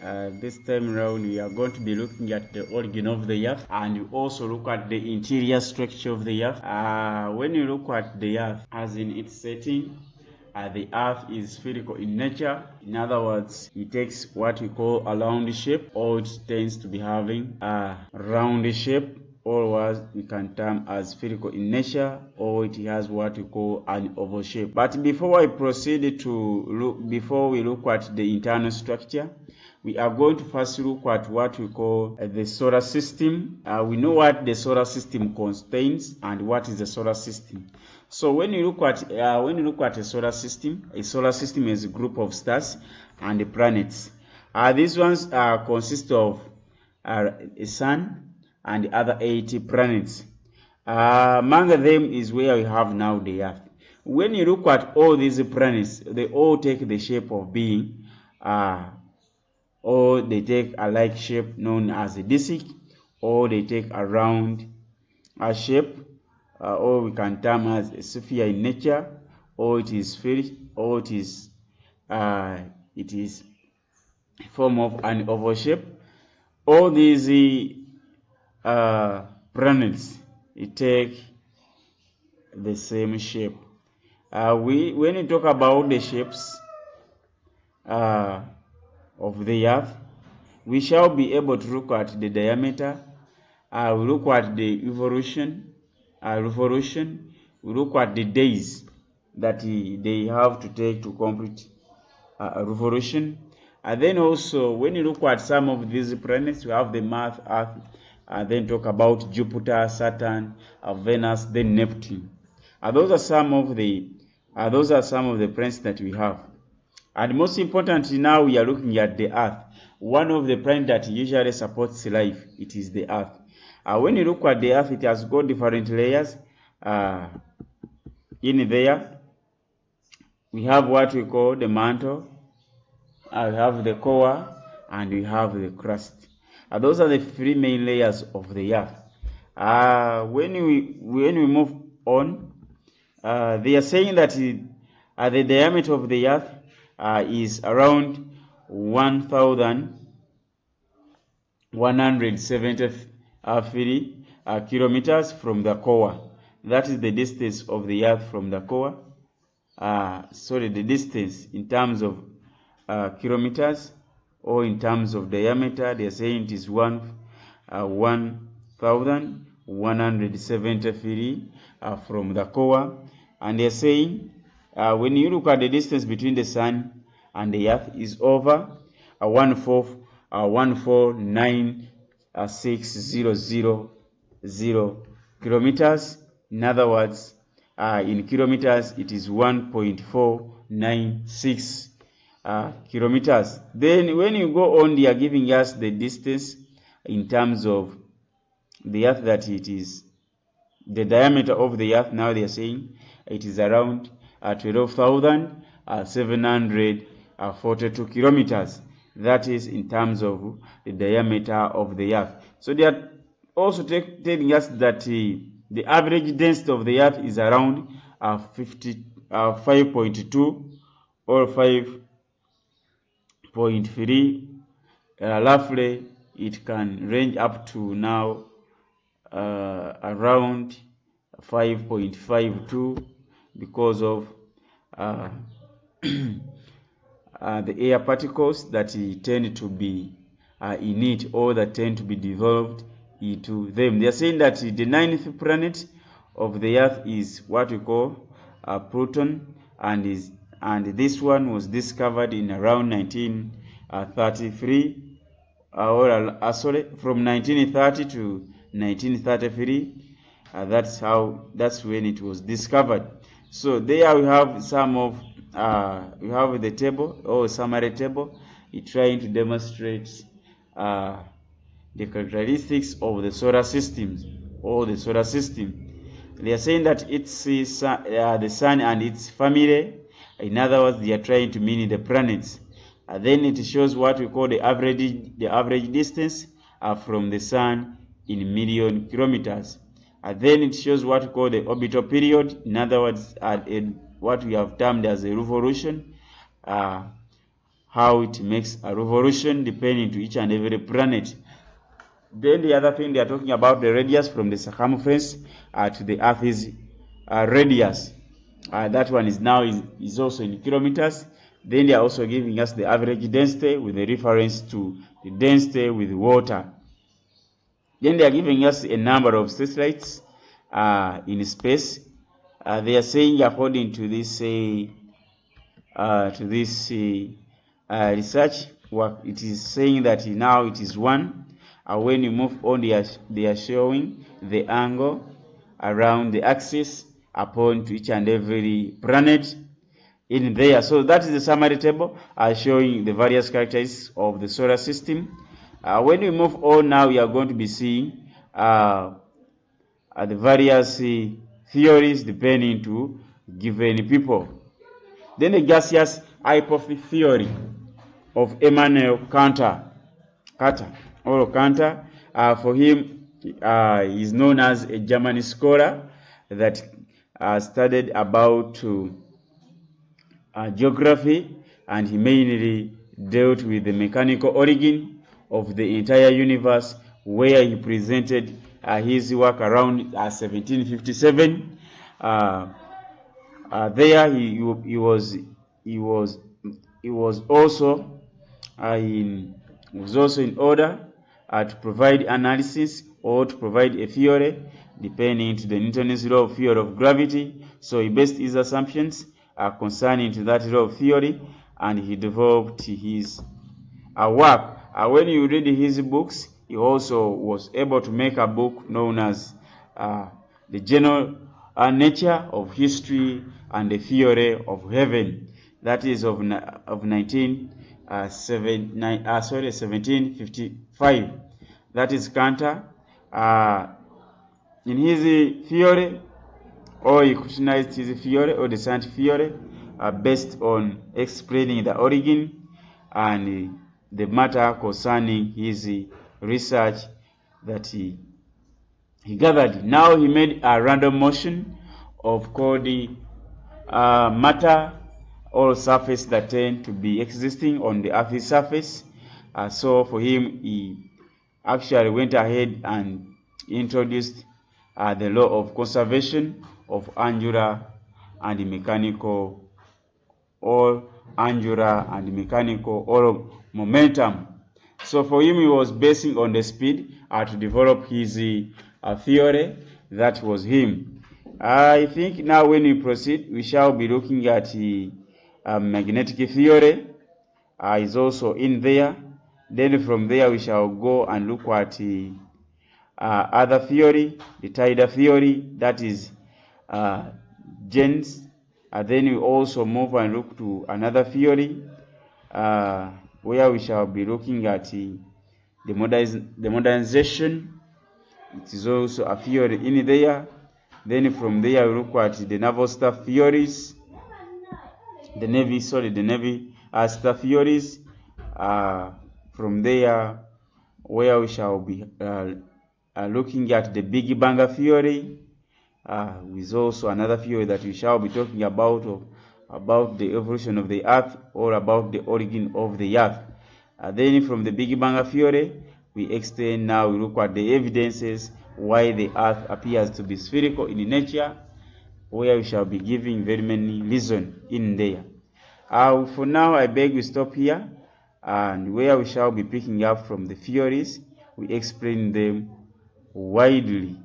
This time around we are going to be looking at the origin of the earth, and we also look at the interior structure of the earth. When you look at the earth as in its setting, the earth is spherical in nature. In other words, it takes what we call a round shape, or it tends to be having a round shape, or what we can term as spherical in nature, or it has what we call an oval shape. But before I proceed before we look at the internal structure, we are going to first look at what we call the solar system. We know what the solar system contains and what is the solar system. So when you look at a solar system is a group of stars and the planets. These ones consist of a sun and the other 80 planets. Among them is where we have now the Earth. When you look at all these planets, they all take the shape of being or they take a like shape known as a disk, or they take a round shape, or we can term as a sphere in nature, or it is spherical, or it is a form of an oval shape. All these planets take the same shape. When we talk about the shapes of the earth, we shall be able to look at the diameter, we look at the revolution, we look at the days that they have to take to complete a revolution. And then also, when you look at some of these planets, we have the Mars, Earth, then talk about Jupiter, Saturn, Venus, then Neptune. Those are some of the planets that we have. And most importantly, now we are looking at the Earth. One of the planets that usually supports life, it is the Earth. When you look at the Earth, it has got different layers. In there, we have what we call the mantle, we have the core, and we have the crust. Those are the three main layers of the Earth. When we move on, they are saying that the diameter of the Earth is around 1,173 kilometers from the core. That is the distance of the Earth from the core. The distance in terms of kilometers or in terms of diameter, they are saying it is 1,173 from the core. And they are saying when you look at the distance between the sun and the earth is over 149,600 kilometers. In other words, in kilometers, it is 1.496 kilometers. Then when you go on, they are giving us the distance in terms of the earth, that it is the diameter of the earth. Now they are saying it is around 12,742 kilometers. That is in terms of the diameter of the earth. So they are also telling us that the average density of the earth is around 5.2 or 5.3. Roughly, it can range up to now around 5.52 because of the air particles that tend to be in it, or that tend to be developed into them. They are saying that the 9th planet of the earth is what we call Pluton, and this one was discovered in around 1933, from 1930 to 1933. That's when it was discovered. So there we have some of we have the table, or summary table, trying to demonstrate the characteristics of the solar system, or the solar system. They are saying that it's the sun and its family. In other words, they are trying to mean the planets. Then it shows what we call the average distance from the sun in million kilometers. Then it shows what we call the orbital period. In other words, what we have termed as a revolution. how it makes a revolution depending to each and every planet. Then the other thing they are talking about the radius from the circumference to the Earth's radius. That one is now is also in kilometers. Then they are also giving us the average density with a reference to the density with water. Then they are giving us a number of satellites in space. They are saying, according to this research work, it is saying that now it is 1. When you move on, they are showing the angle around the axis upon to each and every planet in there. So that is the summary table showing the various characteristics of the solar system. When we move on now, we are going to be seeing the various theories depending to given people. Then the gaseous hypothesis theory of Immanuel Kant. For him, is known as a German scholar that studied about geography, and he mainly dealt with the mechanical origin of the entire universe, where he presented his work around 1757. There he was also in order to provide analysis or to provide a theory depending to the Newton's law of theory of gravity. So he based his assumptions concerning to that law of theory, and he developed his work. When you read his books, he also was able to make a book known as The General Nature of History and the Theory of Heaven. That is of 1755. That is Kant. In his theory, or he Christianized his theory, or the scientific theory, based on explaining the origin and the matter concerning his research that he gathered. Now he made a random motion of called the matter or surface that tend to be existing on the Earth's surface. So for him, he actually went ahead and introduced the law of conservation of angular and mechanical or momentum. So for him, he was basing on the speed to develop his theory. That was him. I think now when we proceed, we shall be looking at magnetic theory. Is also in there. Then from there we shall go and look at other theory, the tidal theory, that is Jens. Then we also move and look to another theory where we shall be looking at the modernization. It is also a theory in there. Then from there we look at the naval staff theories, the navy staff theories. From there, where we shall be looking at the Big Bang theory, with also another theory that we shall be talking about the evolution of the Earth, or about the origin of the Earth. Then from the Big Bang theory, we extend now, we look at the evidences why the Earth appears to be spherical in nature, where we shall be giving very many reasons in there. For now, I beg we stop here, and where we shall be picking up from the theories, we explain them widely.